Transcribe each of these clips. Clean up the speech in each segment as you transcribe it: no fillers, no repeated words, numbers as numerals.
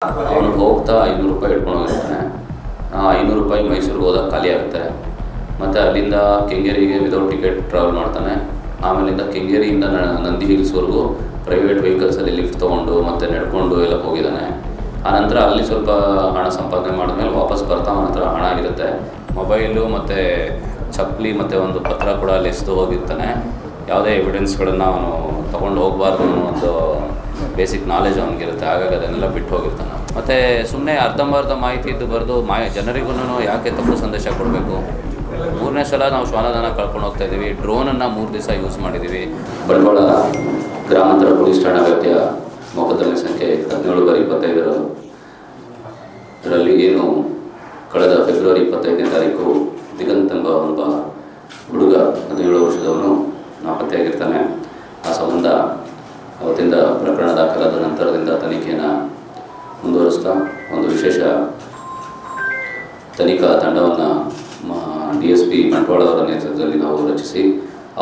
ಅವನು ಹೋಗ್ತಾ 500 ರೂಪಾಯಿ ಇಟ್ಕೊಂಡು ಹೋಗಿರ್ತಾನೆ. ಆ 500 ರೂಪಾಯಿ ಮೈಸೂರಿಗೆ ಹೋದಾಗ ಖಾಲಿ ಆಗುತ್ತೆ. ಮತ್ತು ಅಲ್ಲಿಂದ ಕೆಂಗೇರಿಗೆ ವಿದೌಟ್ ಟಿಕೆಟ್ ಟ್ರಾವೆಲ್ ಮಾಡ್ತಾನೆ. ಆಮೇಲಿಂದ ಕೆಂಗೇರಿಯಿಂದ ನಂದಿ ಹಿಲ್ಸ್ವರೆಗೂ ಪ್ರೈವೇಟ್ ವೆಹಿಕಲ್ಸಲ್ಲಿ ಲಿಫ್ಟ್ ತೊಗೊಂಡು ಮತ್ತು ನಡ್ಕೊಂಡು ಎಲ್ಲ ಹೋಗಿದ್ದಾನೆ. ಆನಂತರ ಅಲ್ಲಿ ಸ್ವಲ್ಪ ಹಣ ಸಂಪಾದನೆ ಮಾಡಿದ್ಮೇಲೆ ವಾಪಸ್ ಬರ್ತಾ ಅವನ ಹತ್ರ ಹಣ ಇರುತ್ತೆ. ಮೊಬೈಲು ಮತ್ತು ಚಪ್ಪಲಿ ಮತ್ತು ಒಂದು ಪತ್ರ ಕೂಡ ಅಲ್ಲಿ ಎಸ್ದು ಹೋಗಿರ್ತಾನೆ. ಯಾವುದೇ ಎವಿಡೆನ್ಸ್ಗಳನ್ನು ಅವನು ತೊಗೊಂಡು ಹೋಗಬಾರ್ದು ಅನ್ನೋ ಒಂದು ಬೇಸಿಕ್ ನಾಲೆಜ್ ಅವನಿಗಿರುತ್ತೆ. ಹಾಗಾಗಿ ಅದನ್ನೆಲ್ಲ ಬಿಟ್ಟು ಹೋಗಿರ್ತಾನೆ. ಮತ್ತು ಸುಮ್ಮನೆ ಅರ್ಧಂಬರ್ಧ ಮಾಹಿತಿ ಇದ್ದು ಬರೆದು ಜನರಿಗೂ ಯಾಕೆ ತಪ್ಪು ಸಂದೇಶ ಕೊಡಬೇಕು. 3ನೇ ಸಲ ನಾವು ಶ್ವಾನದಾನ ಕಳ್ಕೊಂಡು ಹೋಗ್ತಾ ಇದ್ದೀವಿ. ಡ್ರೋನನ್ನು 3 ದಿವಸ ಯೂಸ್ ಮಾಡಿದ್ದೀವಿ. ಬಂಟ್ವಾಳ ಗ್ರಾಮಾಂತರ ಪೊಲೀಸ್ ಠಾಣಾ ವ್ಯಾಪ್ತಿಯ ಮೊಕದ್ದಮೆ ಸಂಖ್ಯೆ 17/25 ಇದರಲ್ಲಿ ಏನು ಕಳೆದ ಫೆಬ್ರವರಿ 25ನೇ ತಾರೀಕು ದಿಗಂತ್ ಎಂಬ ಒಬ್ಬ ಹುಡುಗ 17 ವರ್ಷದವನು ನಾಪತ್ತೆಯಾಗಿರ್ತಾನೆ. ಆ ಸಂಬಂಧ ಅವತ್ತಿಂದ ಪ್ರಕರಣ ದಾಖಲಾದ ನಂತರದಿಂದ ತನಿಖೆಯನ್ನು ಮುಂದುವರಿಸ್ತಾ ಒಂದು ವಿಶೇಷ ತನಿಖಾ ತಂಡವನ್ನು DSP ಬಂಟ್ವಾಳ ಅವರ ನೇತೃತ್ವದಲ್ಲಿ ನಾವು ರಚಿಸಿ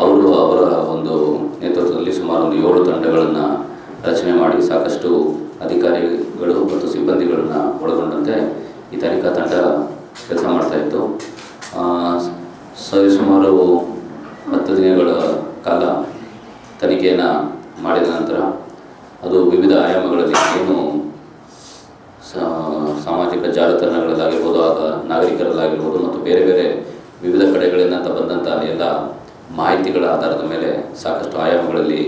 ಅವರ ಒಂದು ನೇತೃತ್ವದಲ್ಲಿ ಸುಮಾರು 7 ತಂಡಗಳನ್ನು ರಚನೆ ಮಾಡಿ ಸಾಕಷ್ಟು ಅಧಿಕಾರಿಗಳು ಮತ್ತು ಸಿಬ್ಬಂದಿಗಳನ್ನು ಒಳಗೊಂಡಂತೆ ಈ ತನಿಖಾ ತಂಡ ಕೆಲಸ ಮಾಡ್ತಾಯಿತ್ತು. ಸುಮಾರು 10 ದಿನಗಳ ಕಾಲ ತನಿಖೆಯನ್ನು ಮಾಡಿದ ನಂತರ ಅದು ವಿವಿಧ ಆಯಾಮಗಳಲ್ಲಿ ಏನು ಸಾಮಾಜಿಕ ಜಾಲತಾಣಗಳಲ್ಲಾಗಿರ್ಬೋದು, ನಾಗರಿಕರಲ್ಲಾಗಿರ್ಬೋದು ಮತ್ತು ಬೇರೆ ಬೇರೆ ವಿವಿಧ ಕಡೆಗಳಿಂದ ಬಂದಂಥ ಎಲ್ಲ ಮಾಹಿತಿಗಳ ಆಧಾರದ ಮೇಲೆ ಸಾಕಷ್ಟು ಆಯಾಮಗಳಲ್ಲಿ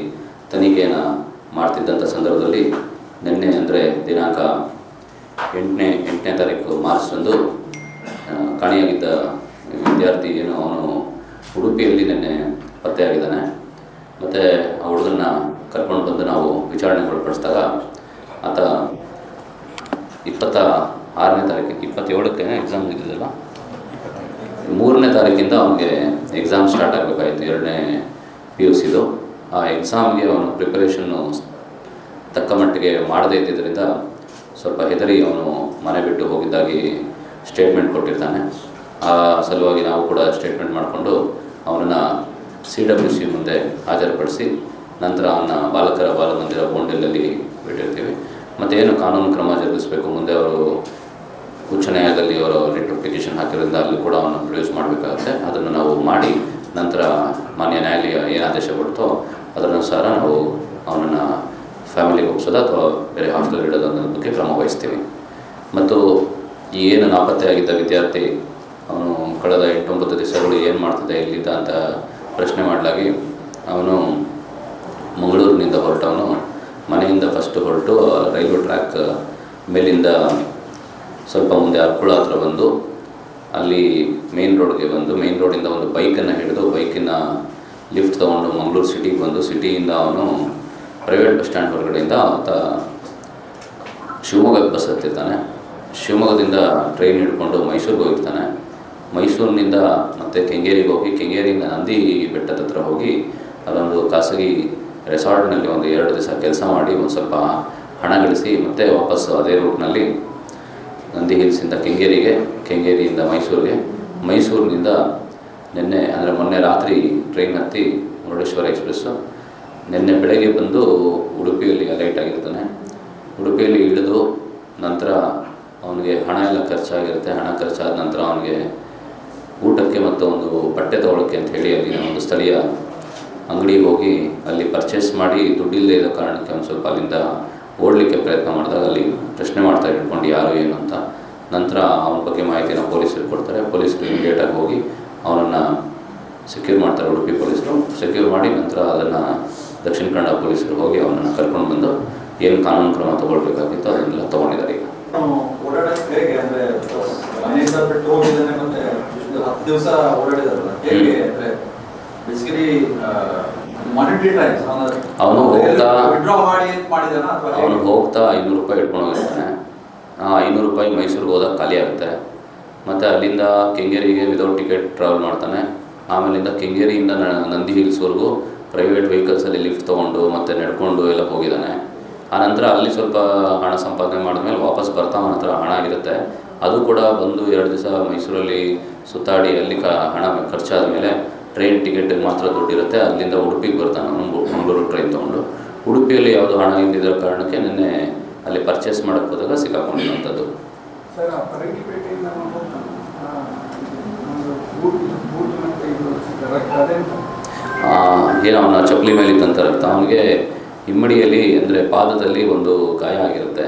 ತನಿಖೆಯನ್ನು ಮಾಡ್ತಿದ್ದಂಥ ಸಂದರ್ಭದಲ್ಲಿ ನಿನ್ನೆ ಅಂದರೆ ದಿನಾಂಕ 8ನೇ ತಾರೀಕು ಮಾರ್ಚ್ರಂದು ಕಾಣೆಯಾಗಿದ್ದ ವಿದ್ಯಾರ್ಥಿ ಏನು ಅವನು ಉಡುಪಿಯಲ್ಲಿ ನಿನ್ನೆ ಪತ್ತೆಯಾಗಿದ್ದಾನೆ. ಮತ್ತು ಆ ಹುಡುಗನ್ನ ಕರ್ಕೊಂಡು ಬಂದು ನಾವು ವಿಚಾರಣೆಗೊಳಪಡಿಸಿದಾಗ ಆತ 26ನೇ ತಾರೀಕು 27ಕ್ಕೆ ಎಕ್ಸಾಮ್ ಇದ್ದಿದ್ದಲ್ಲ, 3ನೇ ತಾರೀಕಿಂದ ಅವನಿಗೆ ಎಕ್ಸಾಮ್ ಸ್ಟಾರ್ಟ್ ಆಗಬೇಕಾಯಿತು. 2ನೇ PUCದು. ಆ ಎಕ್ಸಾಮ್ಗೆ ಅವನು ಪ್ರಿಪರೇಷನ್ನು ತಕ್ಕ ಮಟ್ಟಿಗೆ ಮಾಡದೇ ಇದ್ದಿದ್ದರಿಂದ ಸ್ವಲ್ಪ ಹೆದರಿ ಅವನು ಮನೆ ಬಿಟ್ಟು ಹೋಗಿದ್ದಾಗಿ ಸ್ಟೇಟ್ಮೆಂಟ್ ಕೊಟ್ಟಿರ್ತಾನೆ. ಆ ಸಲುವಾಗಿ ನಾವು ಕೂಡ ಸ್ಟೇಟ್ಮೆಂಟ್ ಮಾಡಿಕೊಂಡು ಅವನನ್ನು CWC ಮುಂದೆ ಹಾಜರುಪಡಿಸಿ ನಂತರ ಅವನ ಬಾಲಕರ ಬಾಲಮಂದಿರ ಬೋಂಡೆಲಲ್ಲಿ ಬಿಟ್ಟಿರ್ತೀವಿ. ಮತ್ತು ಏನು ಕಾನೂನು ಕ್ರಮ ಜರುಗಿಸಬೇಕು, ಮುಂದೆ ಅವರು ಉಚ್ಚ ನ್ಯಾಯಾಲಯದಲ್ಲಿ ಅವರು ರಿಟ್ ಪಿಟಿಷನ್ ಹಾಕಿರೋದ್ರಿಂದ ಅಲ್ಲಿ ಕೂಡ ಅವನು ಪ್ರೊಡ್ಯೂಸ್ ಮಾಡಬೇಕಾಗುತ್ತೆ. ಅದನ್ನು ನಾವು ಮಾಡಿ ನಂತರ ಮಾನ್ಯ ನ್ಯಾಯಾಲಯ ಏನು ಆದೇಶ ಕೊಡ್ತೋ ಅದರನುಸಾರ ನಾವು ಅವನನ್ನು ಫ್ಯಾಮಿಲಿಗೆ ಒಪ್ಪಿಸೋದು ಅಥವಾ ಬೇರೆ ಹಾಸ್ಟೆಲ್ ಇಡೋದು ಅನ್ನೋದ್ರ ಬಗ್ಗೆ ಕ್ರಮ ವಹಿಸ್ತೀವಿ. ಮತ್ತು ಈ ಏನು ನಾಪತ್ತೆಯಾಗಿದ್ದ ವಿದ್ಯಾರ್ಥಿ ಅವನು ಕಳೆದ 8-9 ದಿವಸಗಳು ಏನು ಮಾಡ್ತಿದ್ದೆ ಇಲ್ಲಿದ್ದ ಅಂತ ಪ್ರಶ್ನೆ ಮಾಡಲಾಗಿ ಅವನು ಮಂಗಳೂರಿನಿಂದ ಹೊರಟವನು ಮನೆಯಿಂದ ಫಸ್ಟ್ ಹೊರಟು ರೈಲ್ವೆ ಟ್ರ್ಯಾಕ್ ಮೇಲಿಂದ ಸ್ವಲ್ಪ ಮುಂದೆ ಅರ್ಕುಳ ಹತ್ರ ಬಂದು ಅಲ್ಲಿ ಮೇನ್ ರೋಡ್ಗೆ ಬಂದು ಮೇನ್ ರೋಡಿಂದ ಒಂದು ಬೈಕನ್ನು ಹಿಡಿದು ಬೈಕಿನ ಲಿಫ್ಟ್ ತೊಗೊಂಡು ಮಂಗಳೂರು ಸಿಟಿಗೆ ಬಂದು ಸಿಟಿಯಿಂದ ಅವನು ಪ್ರೈವೇಟ್ ಬಸ್ ಸ್ಟ್ಯಾಂಡ್ ಹೊರಗಡೆಯಿಂದ ಆತ ಶಿವಮೊಗ್ಗಕ್ಕೆ ಬಸ್ ಹತ್ತಿರ್ತಾನೆ. ಶಿವಮೊಗ್ಗದಿಂದ ಟ್ರೈನ್ ಹಿಡ್ಕೊಂಡು ಮೈಸೂರಿಗೆ ಹೋಗಿರ್ತಾನೆ. ಮೈಸೂರಿನಿಂದ ಮತ್ತು ಕೆಂಗೇರಿಗೆ ಹೋಗಿ ಕೆಂಗೇರಿಯಿಂದ ನಂದಿ ಬೆಟ್ಟದ ಹತ್ರ ಹೋಗಿ ಅದೊಂದು ಖಾಸಗಿ ರೆಸಾರ್ಟ್ನಲ್ಲಿ ಒಂದು 2 ದಿವಸ ಕೆಲಸ ಮಾಡಿ ಒಂದು ಸ್ವಲ್ಪ ಹಣ ಗಳಿಸಿ ಮತ್ತೆ ವಾಪಸ್ಸು ಅದೇ ರೂಟ್ನಲ್ಲಿ ನಂದಿ ಹಿಲ್ಸಿಂದ ಕೆಂಗೇರಿಗೆ, ಕೆಂಗೇರಿಯಿಂದ ಮೈಸೂರಿಗೆ, ಮೈಸೂರಿನಿಂದ ನಿನ್ನೆ ಅಂದರೆ ಮೊನ್ನೆ ರಾತ್ರಿ ಟ್ರೈನ್ ಹತ್ತಿ ಮುರುಡೇಶ್ವರ ಎಕ್ಸ್ಪ್ರೆಸ್ಸು ನಿನ್ನೆ ಬೆಳಗ್ಗೆ ಬಂದು ಉಡುಪಿಯಲ್ಲಿ ಅಲೈಟ್ ಆಗಿರ್ತಾನೆ. ಉಡುಪಿಯಲ್ಲಿ ಇಳಿದು ನಂತರ ಅವನಿಗೆ ಹಣ ಎಲ್ಲ ಖರ್ಚಾಗಿರುತ್ತೆ. ಹಣ ಖರ್ಚಾದ ನಂತರ ಅವನಿಗೆ ಊಟಕ್ಕೆ ಮತ್ತು ಒಂದು ಬಟ್ಟೆ ತೊಗೊಳಕ್ಕೆ ಅಂತ ಹೇಳಿ ಅಲ್ಲಿ ಒಂದು ಸ್ಥಳೀಯ ಅಂಗಡಿಗೆ ಹೋಗಿ ಅಲ್ಲಿ ಪರ್ಚೇಸ್ ಮಾಡಿ ದುಡ್ಡಿಲ್ಲದೆ ಇರೋ ಕಾರಣಕ್ಕೆ ಒಂದು ಸ್ವಲ್ಪ ಅಲ್ಲಿಂದ ಓಡಲಿಕ್ಕೆ ಪ್ರಯತ್ನ ಮಾಡಿದಾಗ ಅಲ್ಲಿ ಪ್ರಶ್ನೆ ಮಾಡ್ತಾರೆ ಇಟ್ಕೊಂಡು ಯಾರು ಏನು ಅಂತ. ನಂತರ ಅವನ ಬಗ್ಗೆ ಮಾಹಿತಿನ ಪೊಲೀಸರು ಕೊಡ್ತಾರೆ. ಪೊಲೀಸರು ಇಮಿಡಿಯೇಟಾಗಿ ಹೋಗಿ ಅವನನ್ನು ಸೆಕ್ಯೂರ್ ಮಾಡ್ತಾರೆ. ಉಡುಪಿ ಪೊಲೀಸರು ಸೆಕ್ಯೂರ್ ಮಾಡಿ ನಂತರ ಅದನ್ನು ದಕ್ಷಿಣ ಕನ್ನಡ ಪೊಲೀಸರು ಹೋಗಿ ಅವನನ್ನು ಕರ್ಕೊಂಡು ಬಂದು ಏನು ಕಾನೂನು ಕ್ರಮ ತೊಗೊಳ್ಬೇಕಾಗಿತ್ತು ಅದನ್ನೆಲ್ಲ ತೊಗೊಂಡಿದ್ದಾರೆ. ಈಗ ಅವನು ಹೋಗ್ತಾ 500 ರೂಪಾಯಿ ಇಟ್ಕೊಂಡು ಹೋಗಿರ್ತಾನೆ. ಆ 500 ರೂಪಾಯಿ ಮೈಸೂರಿಗೆ ಹೋದಾಗ ಖಾಲಿ ಆಗುತ್ತೆ. ಮತ್ತು ಅಲ್ಲಿಂದ ಕೆಂಗೇರಿಗೆ ವಿದೌಟ್ ಟಿಕೆಟ್ ಟ್ರಾವೆಲ್ ಮಾಡ್ತಾನೆ. ಆಮೇಲಿಂದ ಕೆಂಗೇರಿಯಿಂದ ನಂದಿ ಹಿಲ್ಸ್ವರೆಗೂ ಪ್ರೈವೇಟ್ ವೆಹಿಕಲ್ಸಲ್ಲಿ ಲಿಫ್ಟ್ ತೊಗೊಂಡು ಮತ್ತು ನಡ್ಕೊಂಡು ಎಲ್ಲ ಹೋಗಿದ್ದಾನೆ. ಆನಂತರ ಅಲ್ಲಿ ಸ್ವಲ್ಪ ಹಣ ಸಂಪಾದನೆ ಮಾಡಿದ್ಮೇಲೆ ವಾಪಸ್ ಬರ್ತಾ ಅವನ ಹತ್ರ ಹಣ ಇರುತ್ತೆ. ಅದು ಕೂಡ ಬಂದು 2 ದಿವಸ ಮೈಸೂರಲ್ಲಿ ಸುತ್ತಾಡಿ ಅಲ್ಲಿ ಹಣ ಖರ್ಚಾದ ಮೇಲೆ ಟ್ರೈನ್ ಟಿಕೆಟಿಗೆ ಮಾತ್ರ ದುಡ್ಡಿರುತ್ತೆ. ಅಲ್ಲಿಂದ ಉಡುಪಿಗೆ ಬರ್ತಾನೆ ಅವನು ಮಂಗಳೂರು ಟ್ರೈನ್ ತೊಗೊಂಡು. ಉಡುಪಿಯಲ್ಲಿ ಯಾವುದು ಹಣ ಇದ್ದಿದ್ದರ ಕಾರಣಕ್ಕೆ ನಿನ್ನೆ ಅಲ್ಲಿ ಪರ್ಚೇಸ್ ಮಾಡೋಕ್ಕೆ ಹೋದಾಗ ಸಿಕ್ಕಾಕೊಂಡಿರುವಂಥದ್ದು. ಸರ್ ಏನು ಅವನ ಚಪ್ಪಲಿ ಮೇಲೆ ಇದ್ದಂಥ ರಕ್ತ ಅವನಿಗೆ ಹಿಮ್ಮಡಿಯಲ್ಲಿ ಅಂದರೆ ಪಾದದಲ್ಲಿ ಒಂದು ಗಾಯ ಆಗಿರುತ್ತೆ.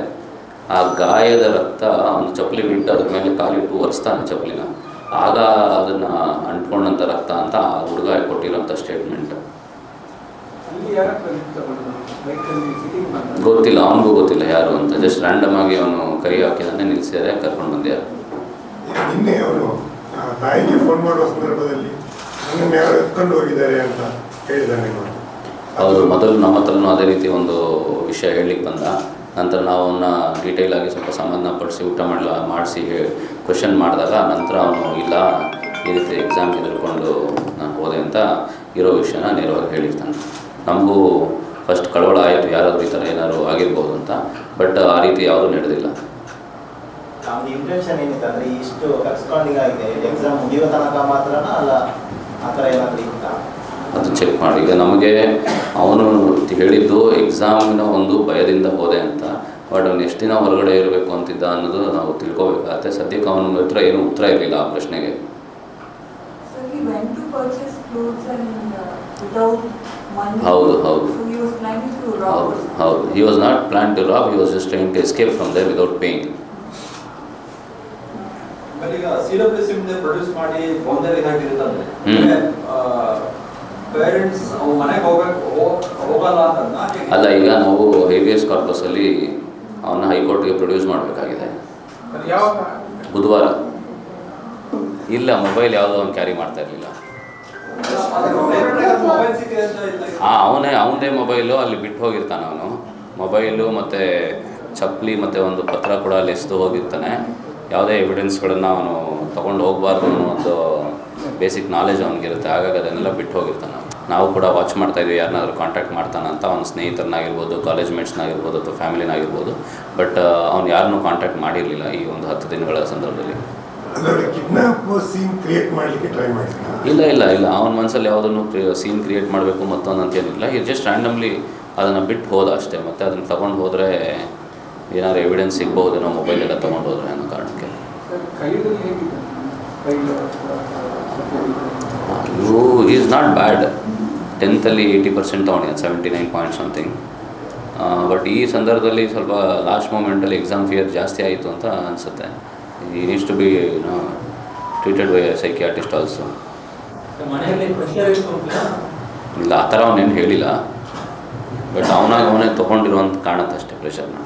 ಆ ಗಾಯದ ರಕ್ತ ಅವನು ಚಪ್ಪಲಿ ಬಿಟ್ಟು ಅದ್ರ ಮೇಲೆ ಕಾಲಿಟ್ಟು ಒರೆಸ್ತಾನೆ ಚಪ್ಪಲಿನ, ಆಗ ಅದನ್ನು ಅಂಟ್ಕೊಂಡಂಥ ರಕ್ತ ಅಂತ ಆ ಹುಡುಗ ಕೊಟ್ಟಿರೋಂಥ ಸ್ಟೇಟ್ಮೆಂಟ್. ಗೊತ್ತಿಲ್ಲ, ಅವನಿಗೂ ಗೊತ್ತಿಲ್ಲ ಯಾರು ಅಂತ. ಜಸ್ಟ್ ರ್ಯಾಂಡಮ್ ಆಗಿ ಅವನು ಕೈ ಹಾಕಿದಾನೆ, ನಿಲ್ಲಿಸಿದರೆ ಕರ್ಕೊಂಡು ಬಂದ್ಯಾರು. ನಿನ್ನೆ ಅವರು ತಾಯಿಗೆ ಫೋನ್ ಮಾಡುವ ಸಂದರ್ಭದಲ್ಲಿ ನನ್ನನ್ನು ಯಾರು ಎತ್ಕೊಂಡು ಹೋಗಿದ್ದಾರೆ ಅಂತ ಹೇಳಿದ್ದಾನೆ. ಹೌದು, ಮೊದಲು ನಮ್ಮ ಹತ್ರನೂ ಅದೇ ರೀತಿ ಒಂದು ವಿಷಯ ಹೇಳಲಿಕ್ಕೆ ಬಂದ. ನಂತರ ನಾವು ಅವನ್ನ ಡೀಟೇಲ್ ಆಗಿ ಸ್ವಲ್ಪ ಸಮಾಧಾನಪಡಿಸಿ ಊಟ ಮಾಡಿಸಿ ಕ್ವೆಶನ್ ಮಾಡಿದಾಗ ನಂತರ ಅವನು ಇಲ್ಲ ಈ ರೀತಿ ಎಕ್ಸಾಮ್ಗೆ ಎದುರ್ಕೊಂಡು ನಾನು ಹೋದೆ ಅಂತ ಇರೋ ವಿಷಯನ ನೇರವಾಗಿ ಹೇಳಿರ್ತಾನೆ. ನಮಗೂ ಫಸ್ಟ್ ಕಳವಳ ಆಯಿತು, ಯಾರಾದರೂ ಈ ಥರ ಏನಾದ್ರು ಆಗಿರ್ಬೋದು ಅಂತ. ಬಟ್ ಆ ರೀತಿ ಯಾವುದೂ ನಡೆದಿಲ್ಲ. ಇಂಟೆನ್ಷನ್ ಏನಿತ್ತು ಅಂದರೆ ಇಷ್ಟು ಕರೆಸ್ಪಾಂಡಿಂಗ್ ಆಗಿದೆ ಎಕ್ಸಾಮ್ ಮುಗಿಯೋ ತನಕ ಮಾತ್ರನಾ ಅಲ್ಲ ಆ ಥರ ಏನಾದರೂ ಇತ್ತಾ ಅದು ಚೆಕ್ ಮಾಡಿ. ಈಗ ನಮಗೆ ಅವನು ಹೇಳಿದ್ದು ಎಕ್ಸಾಮಿನ ಒಂದು ಭಯದಿಂದ ಹೋದೆ ಅಂತ. ಬಟ್ ಅವ್ನು ಎಷ್ಟು ದಿನ ಹೊರಗಡೆ ಇರಬೇಕು ಅಂತಿದ್ದ ಅನ್ನೋದು ನಾವು ತಿಳ್ಕೊಬೇಕಾಗತ್ತೆ. ಸದ್ಯಕ್ಕೆ ಅವನ ಹತ್ರ ಏನೂ ಉತ್ತರ ಇರಲಿಲ್ಲ ಆ ಪ್ರಶ್ನೆಗೆ. ಹೌದು ಹೌದು ಹೌದು ಹೌದು. He was not plan to rob, he was just trying to escape from there without paying. ಈಗ CWC ಪ್ರೊಡ್ಯೂಸ್ ಮಾಡಿ ಬೌಂಡರಿ ಹಾಕಿರುತ್ತಂದ್ರೆ ಪೇರೆಂಟ್ಸ್ ಮನೆಗೆ ಹೋಗಲ್ಲ ಅಂತ ಅಲ್ಲ. ಈಗ ನಾವು ಹೇಬಿಯಸ್ ಕಾರ್ಪಸಲ್ಲಿ ಅವನ್ನ ಹೈಕೋರ್ಟ್ಗೆ ಪ್ರೊಡ್ಯೂಸ್ ಮಾಡಬೇಕಾಗಿದೆ ಬುಧವಾರ. ಇಲ್ಲ, ಮೊಬೈಲ್ ಯಾವುದೋ ಅವ್ನು ಕ್ಯಾರಿ ಮಾಡ್ತಾ ಇರಲಿಲ್ಲ. ಅವನದೇ ಮೊಬೈಲು ಅಲ್ಲಿ ಬಿಟ್ಟು ಹೋಗಿರ್ತಾನೆ. ಅವನು ಮೊಬೈಲು ಮತ್ತು ಚಪ್ಪಲಿ ಮತ್ತು ಒಂದು ಪತ್ರ ಕೂಡ ಅಲ್ಲಿ ಎಸ್ದು ಹೋಗಿರ್ತಾನೆ. ಯಾವುದೇ ಎವಿಡೆನ್ಸ್ಗಳನ್ನು ಅವನು ತೊಗೊಂಡು ಹೋಗಬಾರ್ದು ಅನ್ನೋ ಒಂದು ಬೇಸಿಕ್ ನಾಲೆಜ್ ಅವನಿಗಿರುತ್ತೆ. ಹಾಗಾಗಿ ಅದನ್ನೆಲ್ಲ ಬಿಟ್ಟು ಹೋಗಿರ್ತಾನೆ. ನಾವು ಕೂಡ ವಾಚ್ ಮಾಡ್ತಾಯಿದ್ವಿ ಯಾರನ್ನಾದ್ರೂ ಕಾಂಟ್ಯಾಕ್ಟ್ ಮಾಡ್ತಾನಂತ, ಅವನ ಸ್ನೇಹಿತರನ್ನಾಗಿರ್ಬೋದು, ಕಾಲೇಜ್ ಮೇಟ್ಸ್ನಾಗಿರ್ಬೋದು ಅಥವಾ ಫ್ಯಾಮಿಲಿನಾಗಿರ್ಬೋದು. ಬಟ್ ಅವ್ನು ಯಾರನ್ನೂ ಕಾಂಟ್ಯಾಕ್ಟ್ ಮಾಡಿರಲಿಲ್ಲ ಈ ಒಂದು 10 ದಿನಗಳ ಸಂದರ್ಭದಲ್ಲಿ. ಇಲ್ಲ ಇಲ್ಲ ಇಲ್ಲ, ಅವನ ಮನಸ್ಸಲ್ಲಿ ಯಾವುದನ್ನು ಸೀನ್ ಕ್ರಿಯೇಟ್ ಮಾಡಬೇಕು ಮತ್ತೊಂದಂತೇನಿಲ್ಲ. ಇದು ಜಸ್ಟ್ ರ್ಯಾಂಡಮ್ಲಿ ಅದನ್ನು ಬಿಟ್ಟು ಹೋದ ಅಷ್ಟೇ. ಮತ್ತು ಅದನ್ನು ತೊಗೊಂಡು ಹೋದರೆ ಏನಾದ್ರು ಎವಿಡೆನ್ಸ್ ಸಿಗ್ಬಹುದೇನೋ ಮೊಬೈಲೆಲ್ಲ ತೊಗೊಂಡು ಹೋದ್ರೆ ಅನ್ನೋ ಕಾರಣಕ್ಕೆ. Is not bad. 10th 80% ತೊಗೊಂಡಿದ್ದಾನೆ, 79 point something. But ಈ ಸಂದರ್ಭದಲ್ಲಿ ಸ್ವಲ್ಪ ಲಾಸ್ಟ್ ಮೂಮೆಂಟಲ್ಲಿ ಎಕ್ಸಾಮ್ ಫಿಯರ್ ಜಾಸ್ತಿ ಆಯಿತು ಅಂತ ಅನಿಸುತ್ತೆ. ಈ needs to be treated by psychiatrist also. ಇಲ್ಲ, ಆ ಥರ ಅವನೇನು ಹೇಳಿಲ್ಲ. ಬಟ್ ಅವನೇ ತೊಗೊಂಡಿರುವಂಥ ಕಾಣುತ್ತೆ ಅಷ್ಟೇ ಪ್ರೆಷರ್ನ.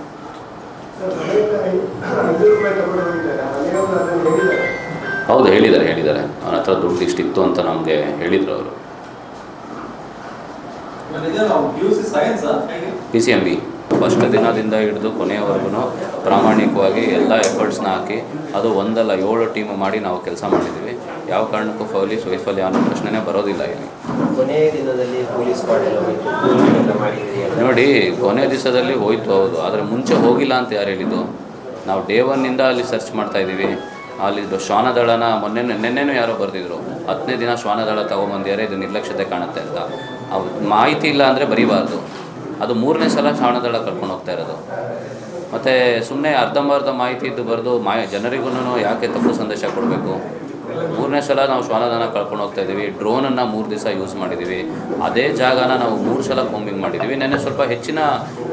ಹೌದು, ಹೇಳಿದ್ದಾರೆ. ಅವನ ಹತ್ರ ದುಡ್ಡು ಇಷ್ಟಿತ್ತು ಅಂತ ನಮಗೆ ಹೇಳಿದರು ಅವರು. PCMB ಫಸ್ಟ್ ದಿನದಿಂದ ಹಿಡಿದು ಕೊನೆಯವರೆಗೂ ಪ್ರಾಮಾಣಿಕವಾಗಿ ಎಲ್ಲ ಎಫರ್ಟ್ಸ್ನ ಹಾಕಿ ಅದು ಒಂದಲ್ಲ 7 ಟೀಮ್ ಮಾಡಿ ನಾವು ಕೆಲಸ ಮಾಡಿದ್ದೀವಿ. ಯಾವ ಕಾರಣಕ್ಕೂ ಪೊಲೀಸ್ ವೈಫಲ್ಯ ಅನ್ನೋ ಪ್ರಶ್ನೆನೇ ಬರೋದಿಲ್ಲ ಇಲ್ಲಿ. ಕೊನೆಯ ದಿನದಲ್ಲಿ ಪೊಲೀಸ್ ನೋಡಿ, ಕೊನೆಯ ದಿವಸದಲ್ಲಿ ಹೋಯ್ತು ಹೌದು, ಆದರೆ ಮುಂಚೆ ಹೋಗಿಲ್ಲ ಅಂತ ಯಾರು ಹೇಳಿದ್ದು? ನಾವು ಡೇ 1 ಅಲ್ಲಿ ಸರ್ಚ್ ಮಾಡ್ತಾಯಿದ್ದೀವಿ. ಅಲ್ಲಿದ್ದು ಶ್ವಾನದಳನ ನೆನ್ನೆನೂ ಯಾರೋ ಬರೆದಿದ್ರು, 10ನೇ ದಿನ ಶ್ವಾನದಳ ತೊಗೊಂಬಂದಿದ್ದಾರೆ, ಇದು ನಿರ್ಲಕ್ಷ್ಯತೆ ಕಾಣುತ್ತೆ ಅಂತ. ಅವ್ರು ಮಾಹಿತಿ ಇಲ್ಲ ಅಂದರೆ ಬರೀಬಾರ್ದು. ಅದು 3ನೇ ಸಲ ಶ್ವಾನದಳ ಕರ್ಕೊಂಡು ಹೋಗ್ತಾ ಇರೋದು. ಮತ್ತು ಸುಮ್ಮನೆ ಅರ್ಧಂಬರ್ಧ ಮಾಹಿತಿ ಇದ್ದು ಬರೆದು ಜನರಿಗೂ ಯಾಕೆ ತಪ್ಪು ಸಂದೇಶ ಕೊಡಬೇಕು? 3ನೇ ಸಲ ನಾವು ಶ್ವಾನದಳ ಕರ್ಕೊಂಡು ಹೋಗ್ತಾ ಇದ್ದೀವಿ. ಡ್ರೋನನ್ನು 3 ದಿವಸ ಯೂಸ್ ಮಾಡಿದ್ದೀವಿ. ಅದೇ ಜಾಗನ ನಾವು 3 ಸಲ ಕೋಂಬಿಂಗ್ ಮಾಡಿದ್ದೀವಿ. ನೆನ್ನೆ ಸ್ವಲ್ಪ ಹೆಚ್ಚಿನ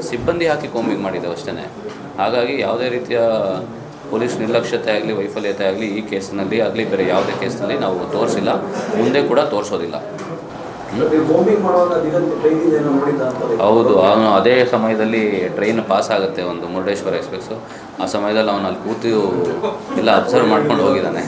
ಸಿಬ್ಬಂದಿ ಹಾಕಿ ಕೋಂಬಿಂಗ್ ಮಾಡಿದ್ದೇವೆ ಅಷ್ಟೇ. ಹಾಗಾಗಿ ಯಾವುದೇ ರೀತಿಯ ಪೊಲೀಸ್ ನಿರ್ಲಕ್ಷ್ಯತೆ ಆಗಲಿ ವೈಫಲ್ಯತೆ ಆಗಲಿ ಈ ಕೇಸಿನಲ್ಲಿ ಆಗಲಿ ಬೇರೆ ಯಾವುದೇ ಕೇಸ್ನಲ್ಲಿ ನಾವು ತೋರಿಸಿಲ್ಲ, ಮುಂದೆ ಕೂಡ ತೋರಿಸೋದಿಲ್ಲ. ಹೌದು, ಅವನು ಅದೇ ಸಮಯದಲ್ಲಿ ಟ್ರೈನ್ ಪಾಸ್ ಆಗುತ್ತೆ ಒಂದು ಮುರುಡೇಶ್ವರ ಎಕ್ಸ್ಪ್ರೆಸ್ಸು. ಆ ಸಮಯದಲ್ಲಿ ಅವನು ಅಲ್ಲಿ ಕೂತು ಎಲ್ಲ ಅಬ್ಸರ್ವ್ ಮಾಡ್ಕೊಂಡು ಹೋಗಿದ್ದಾನೆ.